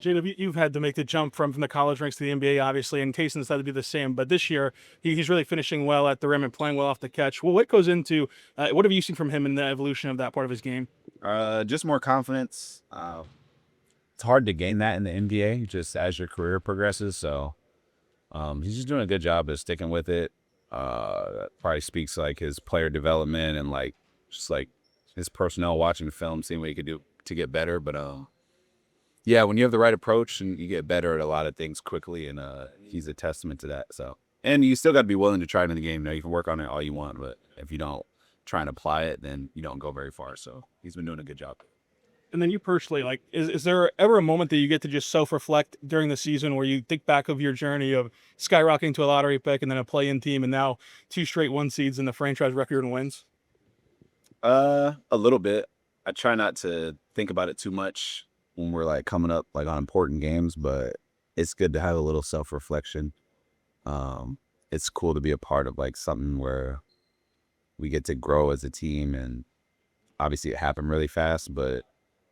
Jada, you've had to make the jump from the college ranks to the NBA, obviously, and Tayson's had to be the same. But this year, he's really finishing well at the rim and playing well off the catch. Well, what goes into what have you seen from him in the evolution of that part of his game? Just more confidence. It's hard to gain that in the NBA just as your career progresses. So he's just doing a good job of sticking with it. That probably speaks like his player development and like just like his personnel watching the film, seeing what he could do to get better. But yeah, when you have the right approach and you get better at a lot of things quickly, and he's a testament to that. So, and you still got to be willing to try it in the game. You can work on it all you want, but if you don't try and apply it, then you don't go very far. So he's been doing a good job. And then you personally, like, is there ever a moment that you get to just self-reflect during the season where you think back of your journey of skyrocketing to a lottery pick and then a play-in team and now two straight one seeds in the franchise record and wins? A little bit. I try not to think about it too much when we're like coming up like on important games, but it's good to have a little self-reflection. It's cool to be a part of like something where we get to grow as a team, and obviously it happened really fast, but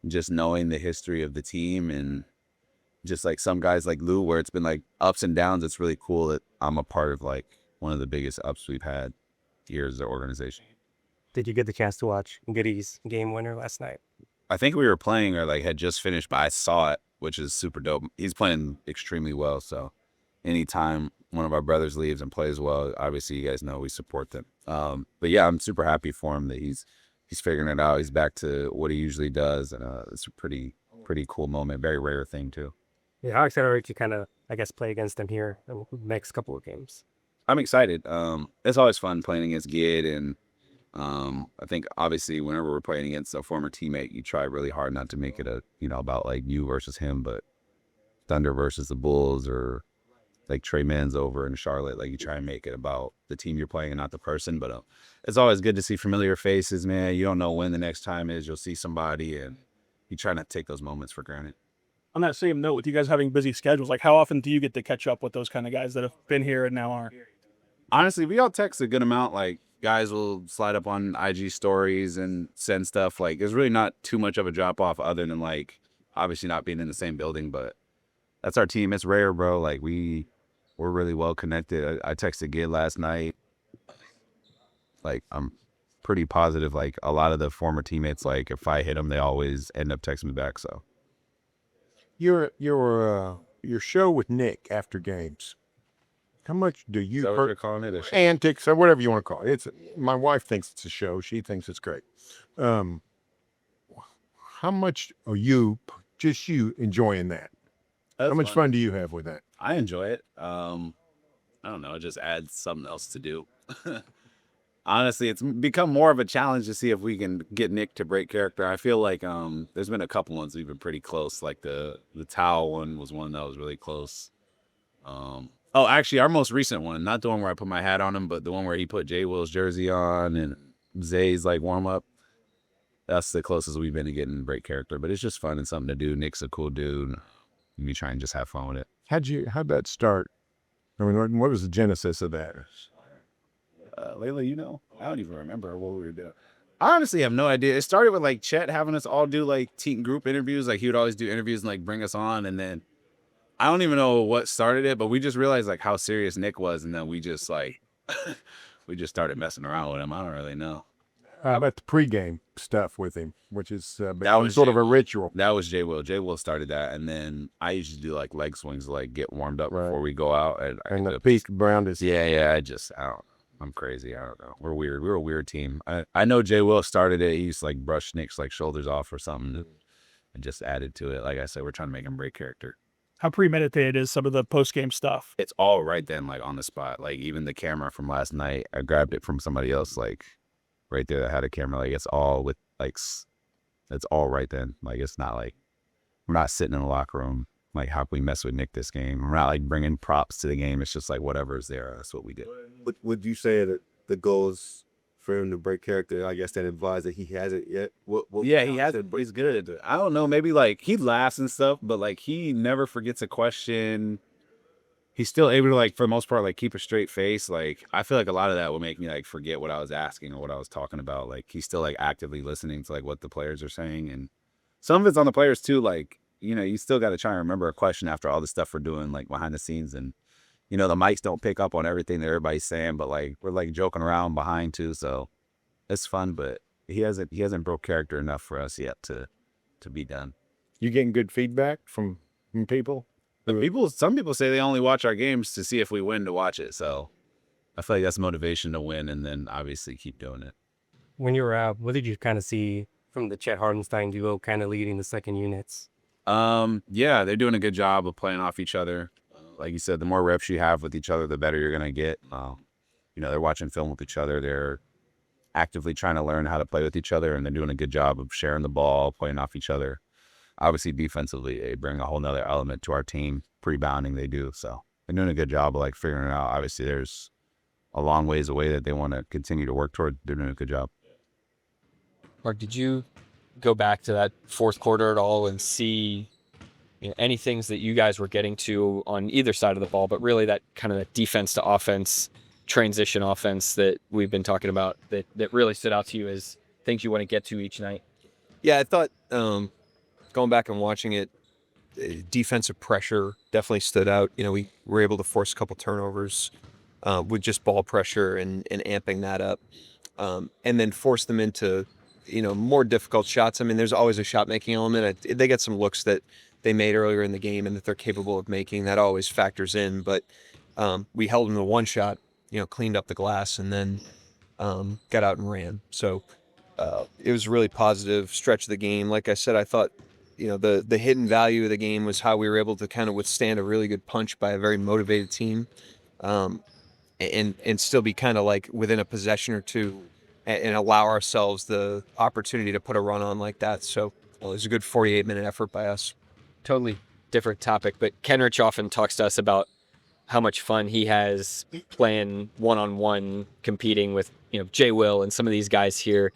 just knowing the history of the team and just like some guys like Lou, where it's been like ups and downs, it's really cool that I'm a part of like one of the biggest ups we've had here as an organization. Did you get the chance to watch Giddy's game winner last night? I think we were playing or like had just finished, but I saw it, which is super dope. He's playing extremely well. So anytime one of our brothers leaves and plays well, obviously you guys know we support them. But yeah, I'm super happy for him that he's figuring it out. He's back to what he usually does. And it's a pretty cool moment. Very rare thing too. Yeah, how excited are you to kind of, I guess, play against them here in the next couple of games? I'm excited. It's always fun playing against Gid, and I think obviously whenever we're playing against a former teammate, you try really hard not to make it about like you versus him, but Thunder versus the Bulls, or like Trey Man's over in Charlotte. Like you try and make it about the team you're playing and not the person. But it's always good to see familiar faces, man. You don't know when the next time is you'll see somebody, and you try not to take those moments for granted. On that same note, with you guys having busy schedules, like how often do you get to catch up with those kind of guys that have been here and now are? Honestly, we all text a good amount. Like guys will slide up on IG stories and send stuff. Like there's really not too much of a drop off other than like obviously not being in the same building, but that's our team. It's rare, bro. Like we're really well connected. I texted Gid last night. Like I'm pretty positive. Like a lot of the former teammates, like if I hit them, they always end up texting me back. So Your show with Nick after games. How much do you is that what you're calling it? A show? antics or whatever you want to call it? My wife thinks it's a show. She thinks it's great. How much are you enjoying that? That's How much fun do you have with that? I enjoy it. I don't know. It just adds something else to do. Honestly, it's become more of a challenge to see if we can get Nick to break character. I feel like there's been a couple ones we've been pretty close. Like the towel one was one that was really close. Actually, our most recent one, not the one where I put my hat on him, but the one where he put J. Will's jersey on and Zay's like warm up. That's the closest we've been to getting break character. But it's just fun and something to do. Nick's a cool dude. We try and just have fun with it. How'd that start? I mean, what was the genesis of that? Layla, I don't even remember what we were doing. I honestly have no idea. It started with like Chet having us all do like team group interviews. Like he would always do interviews and like bring us on, and then I don't even know what started it, but we just realized like how serious Nick was, and then we just like we just started messing around with him. I don't really know. About the pregame stuff with him, which is That was sort of J. a ritual. That was J. Will. J. Will started that, and then I usually do like leg swings to like get warmed up before we go out. And the Pete Brown is I don't. I'm crazy. I don't know. We're weird. We're a weird team. I know J. Will started it. He used to like brush Nick's like shoulders off or something, and just added to it. Like I said, we're trying to make him break character. How premeditated is some of the post-game stuff? It's all right then, like on the spot. Like even the camera from last night, I grabbed it from somebody else, like right there that had a camera. Like it's all with like, it's all right then. Like it's not like we're not sitting in the locker room. Like how can we mess with Nick this game? We're not like bringing props to the game. It's just like whatever's there. That's what we did. Would you say that the goal is for him to break character? I guess that implies that he hasn't yet. Yeah, he has it, but he's good at it. I don't know. Maybe like he laughs and stuff, but like he never forgets a question. He's still able to like, for the most part, like keep a straight face. Like I feel like a lot of that would make me like forget what I was asking or what I was talking about. Like he's still like actively listening to like what the players are saying, and some of it's on the players too. Like you still got to try and remember a question after all the stuff we're doing, like behind the scenes. And, the mics don't pick up on everything that everybody's saying, but like, we're like joking around behind too. So it's fun, but he hasn't broke character enough for us yet to be done. You getting good feedback from people? Some people say they only watch our games to see if we win to watch it. So I feel like that's motivation to win, and then obviously keep doing it. When you were out, what did you kind of see from the Chet Hartenstein duo kind of leading the second units? Yeah, they're doing a good job of playing off each other. Like you said, the more reps you have with each other, the better you're gonna get. They're watching film with each other. They're actively trying to learn how to play with each other, and they're doing a good job of sharing the ball, playing off each other. Obviously, defensively, they bring a whole nother element to our team. Rebounding, they do. So they're doing a good job of like figuring it out. Obviously, there's a long ways away that they want to continue to work toward. They're doing a good job. Mark, did you go back to that fourth quarter at all and see any things that you guys were getting to on either side of the ball, but really that kind of that defense to offense, transition offense that we've been talking about that really stood out to you as things you want to get to each night? Yeah, I thought going back and watching it, defensive pressure definitely stood out. We were able to force a couple turnovers with just ball pressure and amping that up, and then force them into more difficult shots. I mean, there's always a shot making element. They get some looks that they made earlier in the game and that they're capable of making. That always factors in. But we held them to one shot, cleaned up the glass, and then got out and ran. So it was a really positive stretch of the game. Like I said, I thought the hidden value of the game was how we were able to kind of withstand a really good punch by a very motivated team, and still be kind of like within a possession or two and allow ourselves the opportunity to put a run on like that. So it was a good 48-minute effort by us. Totally different topic, but Kenrich often talks to us about how much fun he has playing one-on-one, competing with Jay Will and some of these guys here.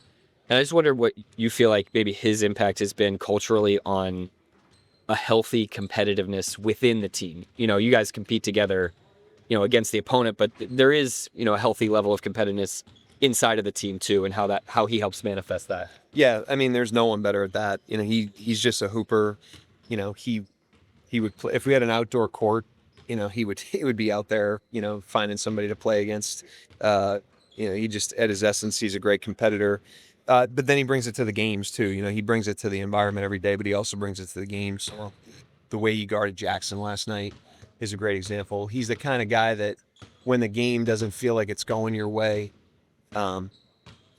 And I just wonder what you feel like maybe his impact has been culturally on a healthy competitiveness within the team. You guys compete together, against the opponent, but there is, a healthy level of competitiveness inside of the team too, and how he helps manifest that. Yeah, I mean, there's no one better at that. He's just a hooper. He would play if we had an outdoor court. He would be out there, finding somebody to play against. He just at his essence, he's a great competitor. But then he brings it to the games too. He brings it to the environment every day, but he also brings it to the games. So the way he guarded Jackson last night is a great example. He's the kind of guy that when the game doesn't feel like it's going your way, or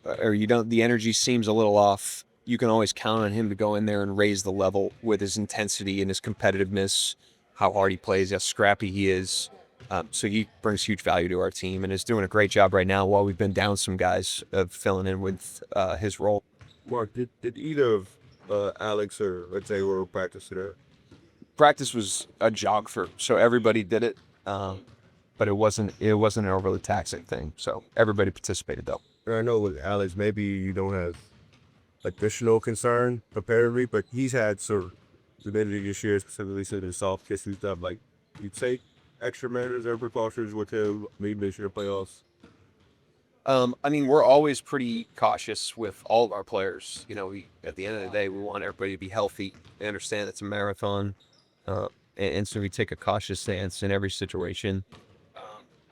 the energy seems a little off, you can always count on him to go in there and raise the level with his intensity and his competitiveness, how hard he plays, how scrappy he is. So he brings huge value to our team and is doing a great job right now while we've been down some guys of filling in with his role. Mark, did either of Alex or let's say we're practice today? Practice was a jog so everybody did it, but it wasn't an overly taxing thing. So everybody participated though. I know with Alex, maybe you don't have additional concern comparatively, but he's had sort of humidity this year, specifically to the soft kissing stuff. Like, you take extra measures or precautions with him, maybe this year playoffs. I mean, we're always pretty cautious with all of our players. At the end of the day, we want everybody to be healthy. They understand it's a marathon, and so we take a cautious stance in every situation.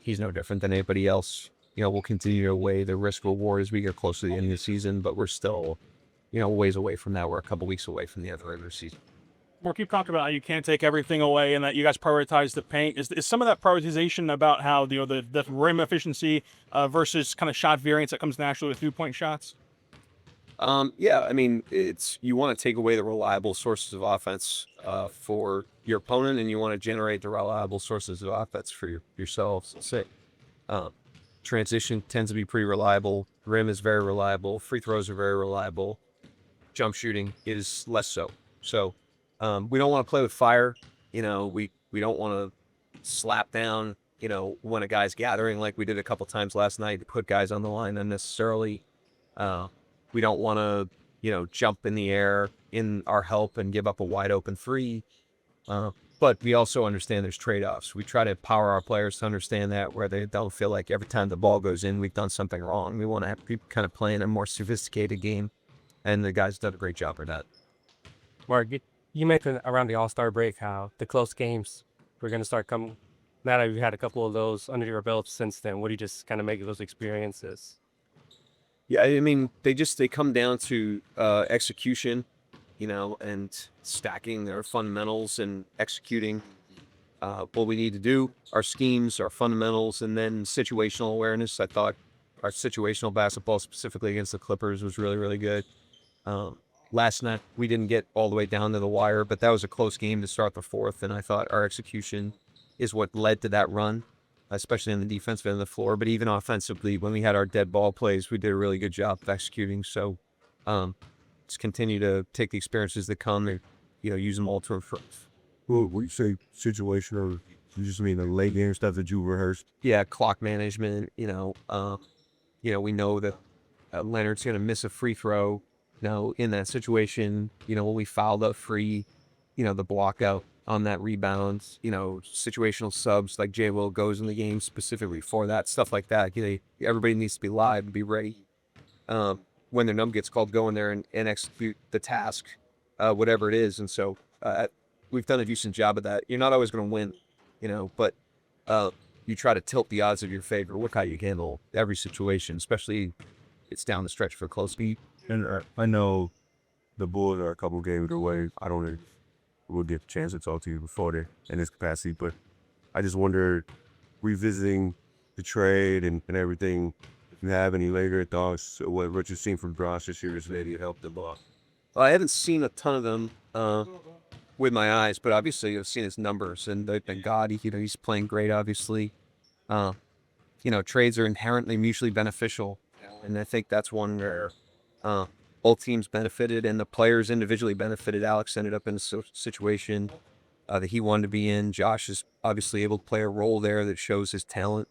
He's no different than anybody else. We'll continue to weigh the risk reward as we get closer to the end of the season, but we're still, ways away from that. We're a couple weeks away from the end of the regular season. Mark, you've talked about how you can't take everything away and that you guys prioritize the paint. Is some of that prioritization about how the rim efficiency versus kind of shot variance that comes naturally with 3-point shots? Yeah, I mean, you want to take away the reliable sources of offense for your opponent, and you want to generate the reliable sources of offense for yourselves. Say, transition tends to be pretty reliable. Rim is very reliable. Free throws are very reliable. Jump shooting is less so. So we don't want to play with fire. We don't want to slap down, when a guy's gathering like we did a couple times last night to put guys on the line unnecessarily. We don't want to, jump in the air in our help and give up a wide open three. But we also understand there's trade-offs. We try to empower our players to understand that, where they don't feel like every time the ball goes in, we've done something wrong. We want to have people kind of playing a more sophisticated game, and the guys done a great job with that. Mark, You mentioned around the All-Star break how the close games were going to start coming. Now that you've had a couple of those under your belt since then, what do you just kind of make of those experiences? Yeah, I mean, they come down to execution, and stacking their fundamentals and executing what we need to do, our schemes, our fundamentals, and then situational awareness. I thought our situational basketball, specifically against the Clippers, was really, really good. Last night, we didn't get all the way down to the wire, but that was a close game to start the fourth, and I thought our execution is what led to that run, especially on the defensive end of the floor. But even offensively, when we had our dead ball plays, we did a really good job of executing. So just continue to take the experiences that come and, use them all to improve. Well, when you say situational, you just mean the late game stuff that you rehearsed? Yeah, clock management, we know that Leonard's going to miss a free throw, in that situation, when we fouled up free, the block out on that rebound, situational subs like J. Will goes in the game specifically for that, stuff like that. Everybody needs to be live and be ready. When their number gets called, go in there and execute the task, whatever it is. And so we've done a decent job of that. You're not always going to win, but you try to tilt the odds of your favor. Look how you handle every situation, especially it's down the stretch for a close beat. And I know the Bulls are a couple games away. I don't know if we'll get a chance to talk to you before they're in this capacity, but I just wonder, revisiting the trade and everything, if you have any later thoughts, what you've seen from Bronx this year has maybe helped the ball. Well, I haven't seen a ton of them with my eyes, but obviously I've seen his numbers, and thank God, he's playing great, obviously. Trades are inherently mutually beneficial, and I think that's one where both teams benefited and the players individually benefited. Alex ended up in a situation that he wanted to be in. Josh is obviously able to play a role there that shows his talent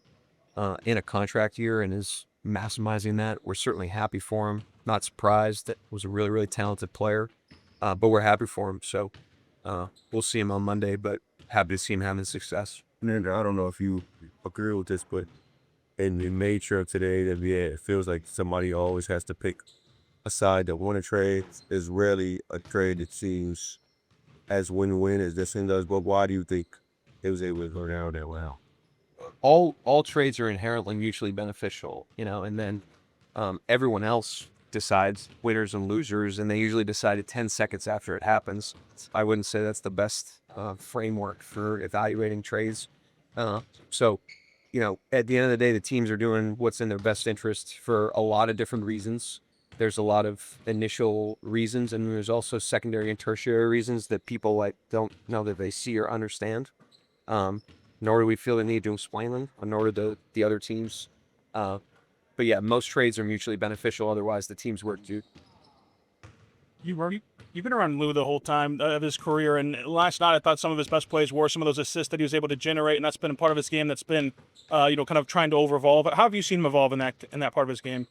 in a contract year and is maximizing that. We're certainly happy for him. Not surprised. That was a really, really talented player, but we're happy for him. So we'll see him on Monday, but happy to see him having success. And then, I don't know if you agree with this, but in the nature of today, it feels like somebody always has to pick a side. That win a trade is rarely a trade that seems as win-win as this one does. But why do you think it was able to go down that well? All trades are inherently mutually beneficial, and then everyone else decides winners and losers, and they usually decide it 10 seconds after it happens. I wouldn't say that's the best framework for evaluating trades. So, at the end of the day, the teams are doing what's in their best interest for a lot of different reasons. There's a lot of initial reasons, and there's also secondary and tertiary reasons that people don't know that they see or understand. Nor do we feel the need to explain them, nor do the other teams. But yeah, most trades are mutually beneficial. Otherwise, the teams work too. You've been around Lou the whole time of his career, and last night I thought some of his best plays were some of those assists that he was able to generate, and that's been a part of his game that's been, kind of trying to over-evolve. How have you seen him evolve in that part of his game?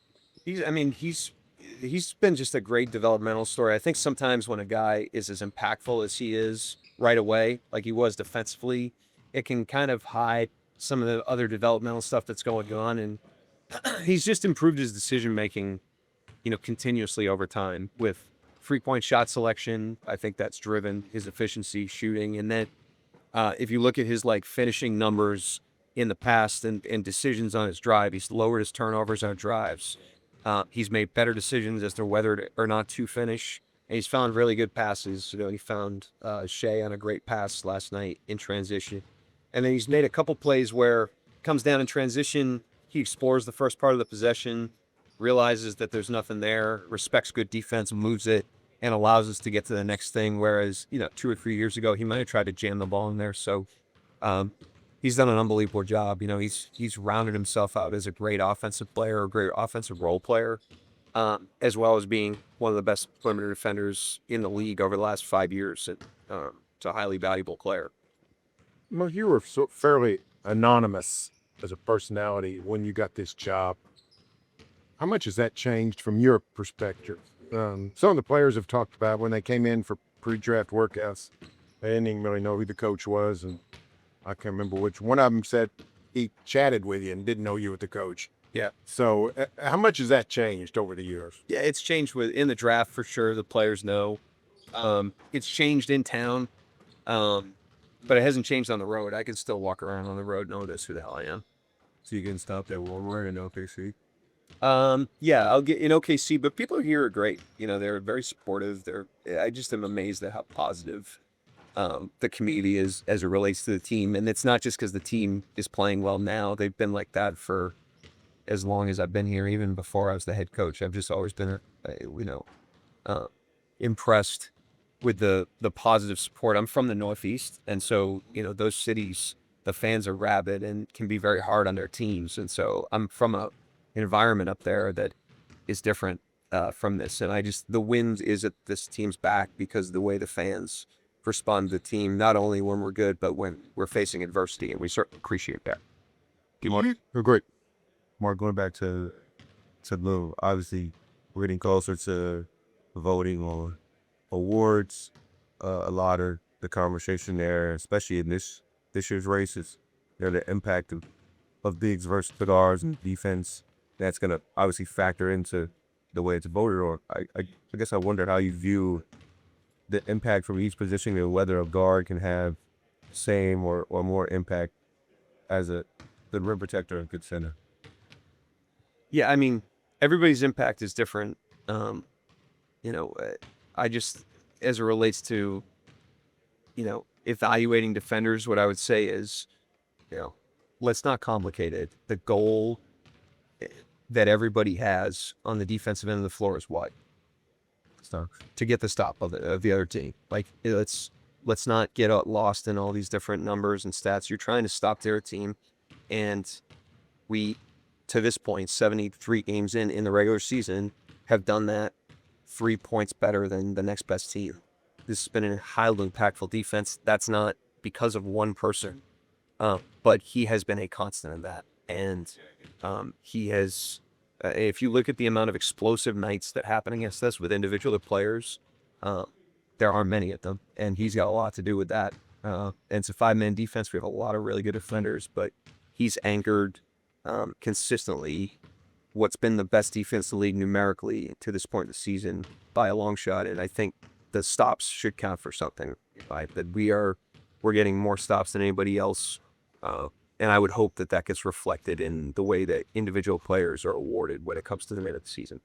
He's been just a great developmental story. I think sometimes when a guy is as impactful as he is right away, like he was defensively, it can kind of hide some of the other developmental stuff that's going on. And he's just improved his decision-making, continuously over time with three-point shot selection. I think that's driven his efficiency shooting. And then if you look at his finishing numbers in the past and decisions on his drive, he's lowered his turnovers on drives. He's made better decisions as to whether or not to finish, and he's found really good passes. He found Shea on a great pass last night in transition, and then he's made a couple plays where it comes down in transition. He explores the first part of the possession, realizes that there's nothing there, respects good defense, moves it, and allows us to get to the next thing. Whereas 2 or 3 years ago, he might have tried to jam the ball in there. So he's done an unbelievable job. He's rounded himself out as a great offensive player, a great offensive role player, as well as being one of the best perimeter defenders in the league over the last 5 years. It's a highly valuable player. Well, you were fairly anonymous as a personality when you got this job. How much has that changed from your perspective? Some of the players have talked about when they came in for pre-draft workouts, they didn't even really know who the coach was, and I can't remember which one of them said he chatted with you and didn't know you were the coach. Yeah. So how much has that changed over the years? Yeah, it's changed in the draft for sure. The players know It's changed in town, but it hasn't changed on the road. I can still walk around on the road and notice who the hell I am. So you can stop at Walmart in OKC. Yeah, I'll get in OKC, but people here are great. You know, they're very supportive. I just am amazed at how positive the community is as it relates to the team. And it's not just because the team is playing well now. They've been like that for as long as I've been here, even before I was the head coach. I've just always been, impressed with the positive support. I'm from the Northeast, and so those cities, the fans are rabid and can be very hard on their teams. And so I'm from an environment up there that is different from this. And the wind is at this team's back because of the way the fans respond to the team, not only when we're good, but when we're facing adversity, and we certainly appreciate that. Oh, great. Mark, going back to Lou, obviously we're getting closer to voting on awards. A lot of the conversation there, especially in this year's races, the impact of bigs versus guards and defense. That's going to obviously factor into the way it's voted on. I guess I wondered how you view the impact from each position and whether a guard can have same or more impact as the rim protector and good center. Yeah, I mean, everybody's impact is different. I just, as it relates to, evaluating defenders, what I would say is, let's not complicate it. The goal that everybody has on the defensive end of the floor is what? To get the stop of the other team. Like, let's not get lost in all these different numbers and stats. You're trying to stop their team, and we, to this point, 73 games in the regular season, have done that 3 points better than the next best team. This has been a highly impactful defense. That's not because of one person, but he has been a constant in that. And he has, if you look at the amount of explosive nights that happen against us with individual players, there aren't many of them, and he's got a lot to do with that. And it's a 5-man defense. We have a lot of really good defenders, but he's anchored consistently what's been the best defense in the league numerically to this point in the season by a long shot. And I think the stops should count for something, right? That we're getting more stops than anybody else. And I would hope that gets reflected in the way that individual players are awarded when it comes to the end of the season.